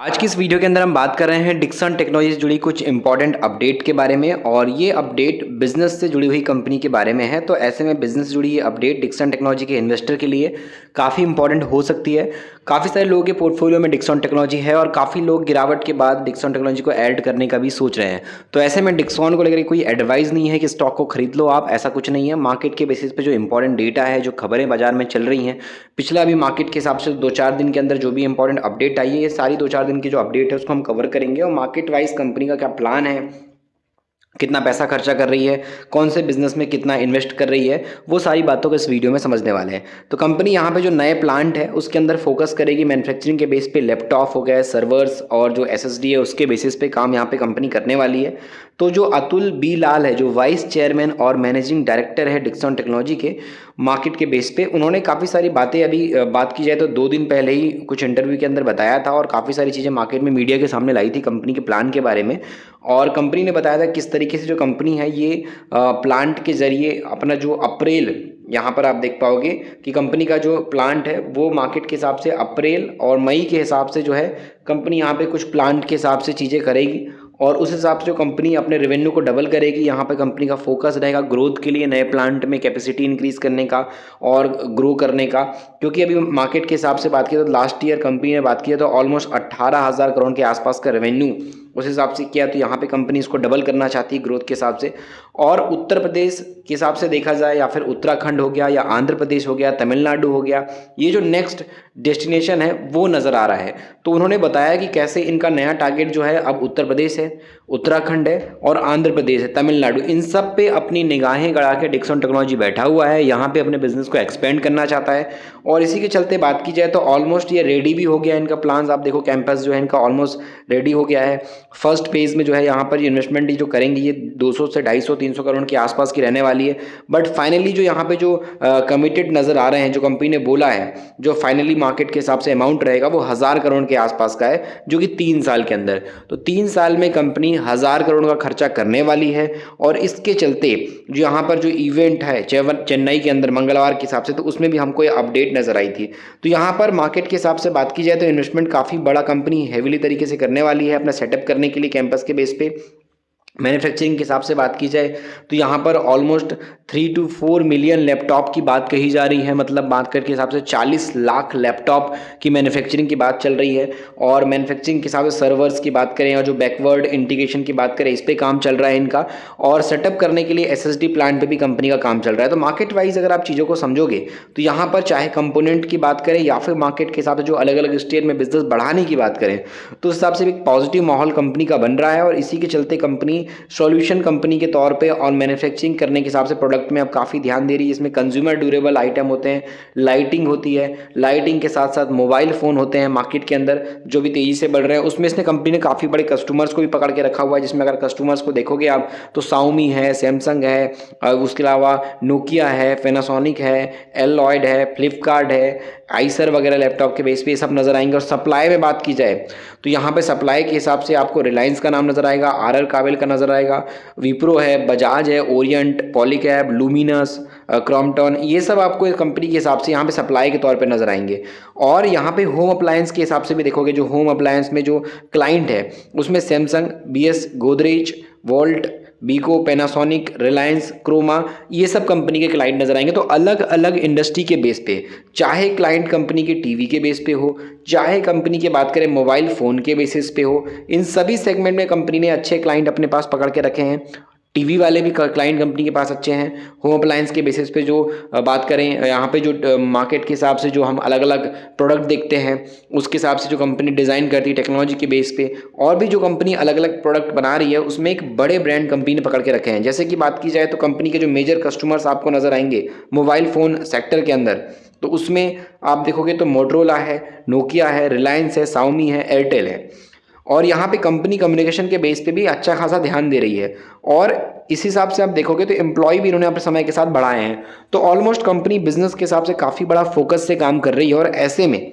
आज की इस वीडियो के अंदर हम बात कर रहे हैं डिक्सन टेक्नोलॉजी से जुड़ी कुछ इंपॉर्टेंट अपडेट के बारे में। और ये अपडेट बिजनेस से जुड़ी हुई कंपनी के बारे में है। तो ऐसे में बिजनेस से जुड़ी ये अपडेट डिक्सन टेक्नोलॉजी के इन्वेस्टर के लिए काफ़ी इंपॉर्टेंट हो सकती है। काफ़ी सारे लोगों के पोर्टफोलियो में डिक्सन टेक्नोलॉजी है और काफ़ी लोग गिरावट के बाद डिक्सन टेक्नोलॉजी को ऐड करने का भी सोच रहे हैं। तो ऐसे में डिक्सन को लेकर कोई एडवाइस नहीं है कि स्टॉक को खरीद लो आप, ऐसा कुछ नहीं है। मार्केट के बेसिस पे जो इंपॉर्टेंट डेटा है, जो खबरें बाजार में चल रही हैं, पिछला भी मार्केट के हिसाब से 2-4 दिन के अंदर जो भी इंपॉर्टेंट अपडेट आई है, ये सारी 2-4 दिन की जो अपडेट है उसको हम कवर करेंगे। और मार्केट वाइज कंपनी का क्या प्लान है, कितना पैसा खर्चा कर रही है, कौन से बिजनेस में कितना इन्वेस्ट कर रही है, वो सारी बातों को इस वीडियो में समझने वाले हैं। तो कंपनी यहाँ पे जो नए प्लांट है उसके अंदर फोकस करेगी मैन्युफैक्चरिंग के बेस पे। लैपटॉप हो गए, सर्वर्स और जो एसएसडी है उसके बेसिस पे काम यहाँ पे कंपनी करने वाली है। तो जो अतुल बी लाल है, जो वाइस चेयरमैन और मैनेजिंग डायरेक्टर है डिक्सन टेक्नोलॉजी के, मार्केट के बेस पे उन्होंने काफ़ी सारी बातें, अभी बात की जाए तो 2 दिन पहले ही कुछ इंटरव्यू के अंदर बताया था और काफ़ी सारी चीज़ें मार्केट में मीडिया के सामने लाई थी कंपनी के प्लान के बारे में। और कंपनी ने बताया था किस तरीके से जो कंपनी है ये प्लांट के जरिए अपना जो अप्रैल, यहाँ पर आप देख पाओगे कि कंपनी का जो प्लांट है वो मार्केट के हिसाब से अप्रैल और मई के हिसाब से जो है कंपनी यहाँ पे कुछ प्लांट के हिसाब से चीज़ें करेगी और उस हिसाब से जो कंपनी अपने रेवेन्यू को डबल करेगी। यहाँ पे कंपनी का फोकस रहेगा ग्रोथ के लिए, नए प्लांट में कैपेसिटी इंक्रीज करने का और ग्रो करने का। क्योंकि अभी मार्केट के हिसाब से बात की तो लास्ट ईयर कंपनी ने बात की तो ऑलमोस्ट 18,000 करोड़ के आसपास का रेवेन्यू उस हिसाब से किया। तो यहाँ पे कंपनी इसको डबल करना चाहती है ग्रोथ के हिसाब से। और उत्तर प्रदेश के हिसाब से देखा जाए या फिर उत्तराखंड हो गया या आंध्र प्रदेश हो गया, तमिलनाडु हो गया, ये जो नेक्स्ट डेस्टिनेशन है वो नज़र आ रहा है। तो उन्होंने बताया कि कैसे इनका नया टारगेट जो है अब उत्तर प्रदेश है, उत्तराखंड है और आंध्र प्रदेश है, तमिलनाडु, इन सब पे अपनी निगाहें गड़ा के डिक्सन टेक्नोलॉजी बैठा हुआ है। यहाँ पे अपने बिजनेस को एक्सपेंड करना चाहता है और इसी के चलते बात की जाए तो ऑलमोस्ट ये रेडी भी हो गया इनका प्लान्स। आप देखो कैंपस जो है इनका ऑलमोस्ट रेडी हो गया है। फर्स्ट फेज में जो है यहाँ पर इन्वेस्टमेंट जो करेंगे ये 200 से 250-300 करोड़ के आसपास की रहने वाली है। बट फाइनली जो यहाँ पे जो कमिटेड नज़र आ रहे हैं, जो कंपनी ने बोला है, जो फाइनली मार्केट के हिसाब से अमाउंट रहेगा वो 1000 करोड़ के आसपास का है, जो कि 3 साल के अंदर। तो 3 साल में कंपनी 1000 करोड़ का खर्चा करने वाली है। और इसके चलते जो यहाँ पर जो इवेंट है चेन्नई के अंदर मंगलवार के हिसाब से, तो उसमें भी हमको ये अपडेट नजर आई थी। तो यहाँ पर मार्केट के हिसाब से बात की जाए तो इन्वेस्टमेंट काफ़ी बड़ा कंपनी हेविली तरीके से करने वाली है अपना सेटअप करने के लिए कैंपस के बेस पे। मैन्युफैक्चरिंग के हिसाब से बात की जाए तो यहाँ पर ऑलमोस्ट 3 to 4 मिलियन लैपटॉप की बात कही जा रही है। मतलब बात करके हिसाब से 40 लाख लैपटॉप की मैन्युफैक्चरिंग की बात चल रही है। और मैन्युफैक्चरिंग के हिसाब से सर्वर्स की बात करें और जो बैकवर्ड इंटीग्रेशन की बात करें, इस पर काम चल रहा है इनका। और सेटअप करने के लिए एसएसडी प्लांट पे भी कंपनी का काम चल रहा है। तो मार्केट वाइज अगर आप चीज़ों को समझोगे तो यहाँ पर चाहे कंपोनेंट की बात करें या फिर मार्केट के हिसाब से जो अलग अलग स्टेट में बिजनेस बढ़ाने की बात करें, तो उस हिसाब से एक पॉजिटिव माहौल कंपनी का बन रहा है। और इसी के चलते कंपनी सॉल्यूशन कंपनी के तौर पे और मैन्युफैक्चरिंग करने के हिसाब से प्रोडक्ट में अब काफ़ी ध्यान दे रही है। इसमें कंज्यूमर ड्यूरेबल आइटम होते हैं, लाइटिंग होती है, लाइटिंग के साथ साथ मोबाइल फ़ोन होते हैं मार्केट के अंदर जो भी तेज़ी से बढ़ रहे हैं। उसमें इसने कंपनी ने काफ़ी बड़े कस्टमर्स को भी पकड़ के रखा हुआ है, जिसमें अगर कस्टमर्स को देखोगे आप तो साउमी है, सैमसंग है, उसके अलावा नोकिया है, पैनासोनिक है, एलॉयड है, फ्लिपकार्ट है, आइसर वगैरह लैपटॉप के बेस पे ये सब नज़र आएंगे। और सप्लाई में बात की जाए तो यहाँ पे सप्लाई के हिसाब से आपको रिलायंस का नाम नज़र आएगा, आरआर काबिल का नज़र आएगा, विप्रो है, बजाज है, ओरिएंट, पॉलीकैब, लुमिनस, क्रॉम्पटन, ये सब आपको कंपनी के हिसाब से यहाँ पे सप्लाई के तौर पे नज़र आएंगे। और यहाँ पे होम अप्लायंस के हिसाब से भी देखोगे, जो होम अप्लायंस में जो क्लाइंट है उसमें सैमसंग, बीएस, गोदरेज, वोल्ट, बीको, पैनासोनिक, रिलायंस, क्रोमा, ये सब कंपनी के क्लाइंट नजर आएंगे। तो अलग अलग इंडस्ट्री के बेस पे, चाहे क्लाइंट कंपनी के टीवी के बेस पे हो, चाहे कंपनी की बात करें मोबाइल फ़ोन के बेसिस पे हो, इन सभी सेगमेंट में कंपनी ने अच्छे क्लाइंट अपने पास पकड़ के रखे हैं। टीवी वाले भी क्लाइंट कंपनी के पास अच्छे हैं। होम अप्लायंस के बेसिस पे जो बात करें, यहाँ पे जो मार्केट के हिसाब से जो हम अलग अलग प्रोडक्ट देखते हैं उसके हिसाब से जो कंपनी डिज़ाइन करती है टेक्नोलॉजी के बेस पे, और भी जो कंपनी अलग अलग प्रोडक्ट बना रही है उसमें एक बड़े ब्रांड कंपनी ने पकड़ के रखे हैं। जैसे कि बात की जाए तो कंपनी के जो मेजर कस्टमर्स आपको नजर आएंगे मोबाइल फ़ोन सेक्टर के अंदर, तो उसमें आप देखोगे तो मोटरोला है, नोकिया है, रिलायंस है, साउमी है, एयरटेल है। और यहाँ पे कंपनी कम्युनिकेशन के बेस पे भी अच्छा खासा ध्यान दे रही है। और इस हिसाब से आप देखोगे तो एम्प्लॉय भी इन्होंने अपने समय के साथ बढ़ाए हैं। तो ऑलमोस्ट कंपनी बिजनेस के हिसाब से काफ़ी बड़ा फोकस से काम कर रही है। और ऐसे में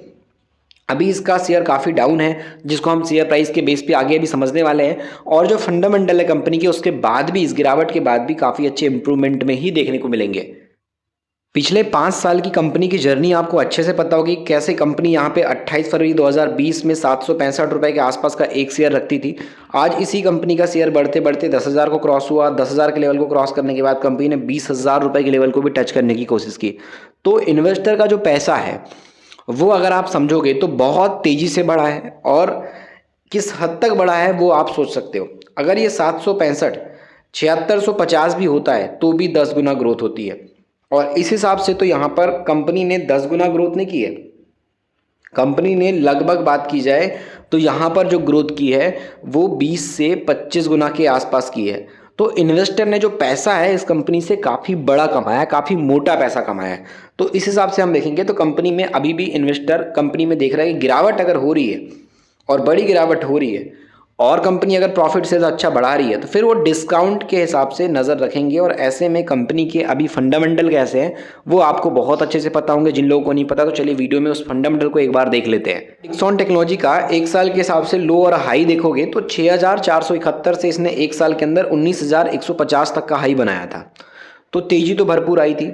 अभी इसका शेयर काफ़ी डाउन है, जिसको हम शेयर प्राइस के बेस पे आगे अभी समझने वाले हैं। और जो फंडामेंटल है कंपनी के, उसके बाद भी, इस गिरावट के बाद भी काफ़ी अच्छे इंप्रूवमेंट में ही देखने को मिलेंगे। पिछले 5 साल की कंपनी की जर्नी आपको अच्छे से पता होगी, कैसे कंपनी यहाँ पे 28 फरवरी 2020 में 765 रुपए के आसपास का एक शेयर रखती थी। आज इसी कंपनी का शेयर बढ़ते बढ़ते 10,000 को क्रॉस हुआ। 10,000 के लेवल को क्रॉस करने के बाद कंपनी ने 20,000 रुपए के लेवल को भी टच करने की कोशिश की। तो इन्वेस्टर का जो पैसा है वो अगर आप समझोगे तो बहुत तेजी से बढ़ा है, और किस हद तक बढ़ा है वो आप सोच सकते हो। अगर ये 765 7650 भी होता है तो भी 10 गुना ग्रोथ होती है, और इस हिसाब से तो यहाँ पर कंपनी ने 10 गुना ग्रोथ नहीं की है। कंपनी ने लगभग बात की जाए तो यहाँ पर जो ग्रोथ की है वो 20 से 25 गुना के आसपास की है। तो इन्वेस्टर ने जो पैसा है इस कंपनी से काफ़ी बड़ा कमाया है, काफ़ी मोटा पैसा कमाया है। तो इस हिसाब से हम देखेंगे तो कंपनी में अभी भी इन्वेस्टर कंपनी में देख रहा है कि गिरावट अगर हो रही है और बड़ी गिरावट हो रही है, और कंपनी अगर प्रॉफिट से अच्छा बढ़ा रही है, तो फिर वो डिस्काउंट के हिसाब से नज़र रखेंगे। और ऐसे में कंपनी के अभी फंडामेंटल कैसे हैं वो आपको बहुत अच्छे से पता होंगे। जिन लोगों को नहीं पता तो चलिए वीडियो में उस फंडामेंटल को एक बार देख लेते हैं। डिक्सन टेक्नोलॉजी का एक साल के हिसाब से लो और हाई देखोगे तो 6,471 से इसने एक साल के अंदर 19,150 तक का हाई बनाया था। तो तेजी तो भरपूर आई थी।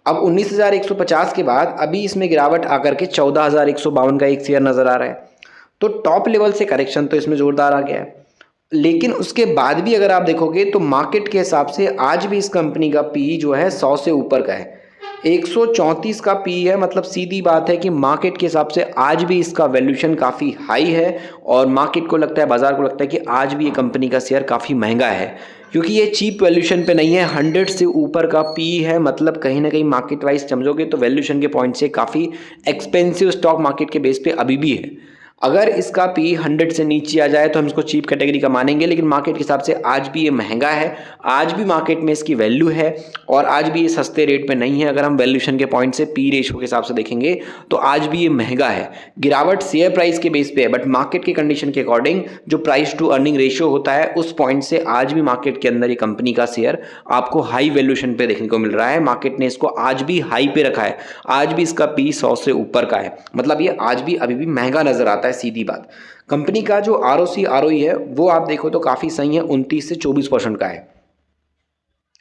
अब 19,150 के बाद अभी इसमें गिरावट आकर के 14,152 का एक शेयर नज़र आ रहा है। तो टॉप लेवल से करेक्शन तो इसमें जोरदार आ गया है। लेकिन उसके बाद भी अगर आप देखोगे तो मार्केट के हिसाब से आज भी इस कंपनी का पी जो है 100 से ऊपर का है। 134 का पी है, मतलब सीधी बात है कि मार्केट के हिसाब से आज भी इसका वैल्यूएशन काफ़ी हाई है, और मार्केट को लगता है, बाजार को लगता है कि आज भी ये कंपनी का शेयर काफ़ी महंगा है, क्योंकि ये चीप वैल्यूएशन पे नहीं है। 100 से ऊपर का पी है, मतलब कहीं ना कहीं मार्केट वाइज समझोगे तो वैल्यूएशन के पॉइंट से काफ़ी एक्सपेंसिव स्टॉक मार्केट के बेस पे अभी भी है। अगर इसका पी 100 से नीचे आ जाए तो हम इसको चीप कैटेगरी का मानेंगे, लेकिन मार्केट के हिसाब से आज भी ये महंगा है। आज भी मार्केट में इसकी वैल्यू है, और आज भी ये सस्ते रेट पे नहीं है। अगर हम वैल्यूएशन के पॉइंट से पी रेशो के हिसाब से देखेंगे तो आज भी ये महंगा है। गिरावट शेयर प्राइस के बेस पे है, बट मार्केट की कंडीशन के अकॉर्डिंग जो प्राइस टू अर्निंग रेशियो होता है उस पॉइंट से आज भी मार्केट के अंदर ये कंपनी का शेयर आपको हाई वैल्यूएशन पे देखने को मिल रहा है। मार्केट ने इसको आज भी हाई पे रखा है, आज भी इसका पी 100 से ऊपर का है, मतलब ये आज भी अभी भी महंगा नजर आता है। सीधी बात, कंपनी का जो आरओसी आरओई है वो आप देखो तो काफी सही है, 29 से 24% का है।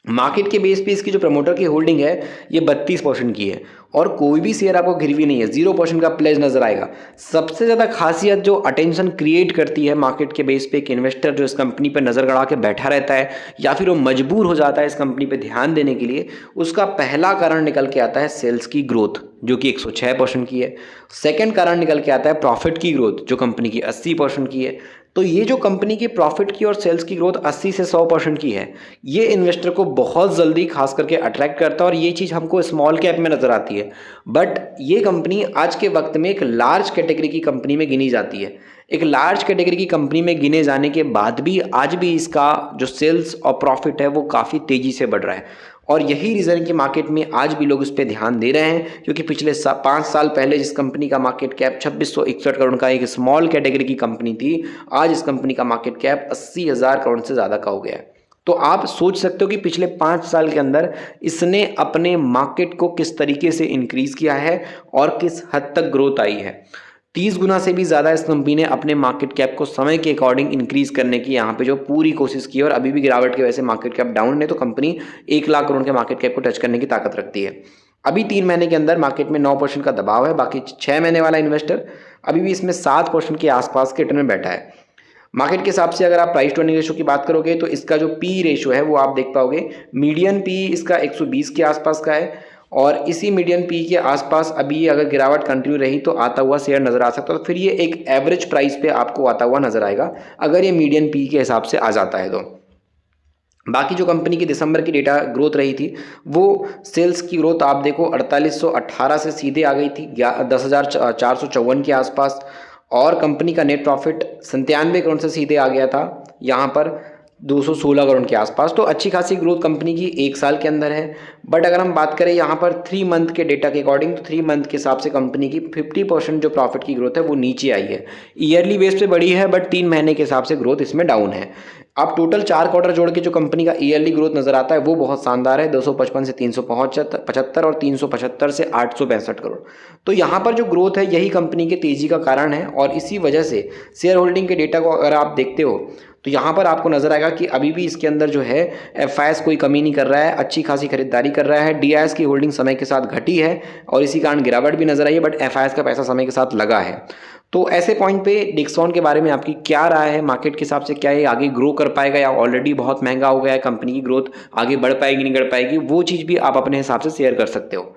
मार्केट के बेस पे इसकी जो प्रमोटर की होल्डिंग है ये 32% की है, और कोई भी शेयर आपको गिरवी नहीं है, 0% का प्लेज नजर आएगा। सबसे ज़्यादा खासियत जो अटेंशन क्रिएट करती है मार्केट के बेस पे, एक इन्वेस्टर जो इस कंपनी पे नज़र गड़ा के बैठा रहता है या फिर वो मजबूर हो जाता है इस कंपनी पे ध्यान देने के लिए, उसका पहला कारण निकल के आता है सेल्स की ग्रोथ जो कि 106% की है। सेकेंड कारण निकल के आता है प्रॉफिट की ग्रोथ जो कंपनी की 80% की है। तो ये जो कंपनी की प्रॉफिट की और सेल्स की ग्रोथ 80 से 100% की है, ये इन्वेस्टर को बहुत जल्दी खास करके अट्रैक्ट करता है, और ये चीज़ हमको स्मॉल कैप में नज़र आती है। बट ये कंपनी आज के वक्त में एक लार्ज कैटेगरी की कंपनी में गिनी जाती है। एक लार्ज कैटेगरी की कंपनी में गिने जाने के बाद भी आज भी इसका जो सेल्स और प्रॉफिट है वो काफ़ी तेज़ी से बढ़ रहा है, और यही रीज़न है कि मार्केट में आज भी लोग इस पर ध्यान दे रहे हैं। क्योंकि पिछले 5 साल पहले जिस कंपनी का मार्केट कैप 2661 करोड़ का एक स्मॉल कैटेगरी की कंपनी थी, आज इस कंपनी का मार्केट कैप 80,000 करोड़ से ज़्यादा का हो गया है। तो आप सोच सकते हो कि पिछले 5 साल के अंदर इसने अपने मार्केट को किस तरीके से इंक्रीज किया है और किस हद तक ग्रोथ आई है। 30 गुना से भी ज़्यादा इस कंपनी ने अपने मार्केट कैप को समय के अकॉर्डिंग इंक्रीज करने की यहाँ पे जो पूरी कोशिश की है, और अभी भी गिरावट की वजह से मार्केट कैप डाउन है। तो कंपनी 1 लाख करोड़ के मार्केट कैप को टच करने की ताकत रखती है। अभी 3 महीने के अंदर मार्केट में 9% का दबाव है, बाकी 6 महीने वाला इन्वेस्टर अभी भी इसमें 7% के आसपास के रिटर्न में बैठा है। मार्केट के हिसाब से अगर आप प्राइस टू अर्निंग रेशो की बात करोगे तो इसका जो पी रेशो है वो आप देख पाओगे, मीडियन पी इसका 120 के आसपास का है, और इसी मीडियन पी के आसपास अभी अगर गिरावट कंटिन्यू रही तो आता हुआ शेयर नजर आ सकता है। तो फिर ये एक एवरेज प्राइस पे आपको आता हुआ नजर आएगा अगर ये मीडियन पी के हिसाब से आ जाता है तो। बाकी जो कंपनी की दिसंबर की डेटा ग्रोथ रही थी वो सेल्स की ग्रोथ आप देखो 4818 से सीधे आ गई थी 10,454 के आसपास, और कंपनी का नेट प्रॉफिट 97 करोड़ से सीधे आ गया था यहाँ पर 216 करोड़ के आसपास। तो अच्छी खासी ग्रोथ कंपनी की एक साल के अंदर है। बट अगर हम बात करें यहाँ पर 3 मंथ के डेटा के अकॉर्डिंग तो 3 मंथ के हिसाब से कंपनी की 50% जो प्रॉफिट की ग्रोथ है वो नीचे आई है। ईयरली बेस पे बढ़ी है, बट 3 महीने के हिसाब से ग्रोथ इसमें डाउन है। आप टोटल 4 क्वार्टर जोड़ के जो कंपनी का ईयरली ग्रोथ नजर आता है वो बहुत शानदार है, 255 से 375 और 375 से 865 करोड़। तो यहाँ पर जो ग्रोथ है यही कंपनी के तेजी का कारण है, और इसी वजह से शेयर होल्डिंग के डेटा को अगर आप देखते हो तो यहाँ पर आपको नजर आएगा कि अभी भी इसके अंदर जो है एफआईएस कोई कमी नहीं कर रहा है, अच्छी खासी खरीदारी कर रहा है। डीआईएस की होल्डिंग समय के साथ घटी है और इसी कारण गिरावट भी नजर आई है, बट एफआईएस का पैसा समय के साथ लगा है। तो ऐसे पॉइंट पे डिक्सॉन के बारे में आपकी क्या राय है? मार्केट के हिसाब से क्या ये आगे ग्रो कर पाएगा या ऑलरेडी बहुत महंगा हो गया है, कंपनी की ग्रोथ आगे बढ़ पाएगी नहीं बढ़ पाएगी, वो चीज़ भी आप अपने हिसाब से शेयर कर सकते हो।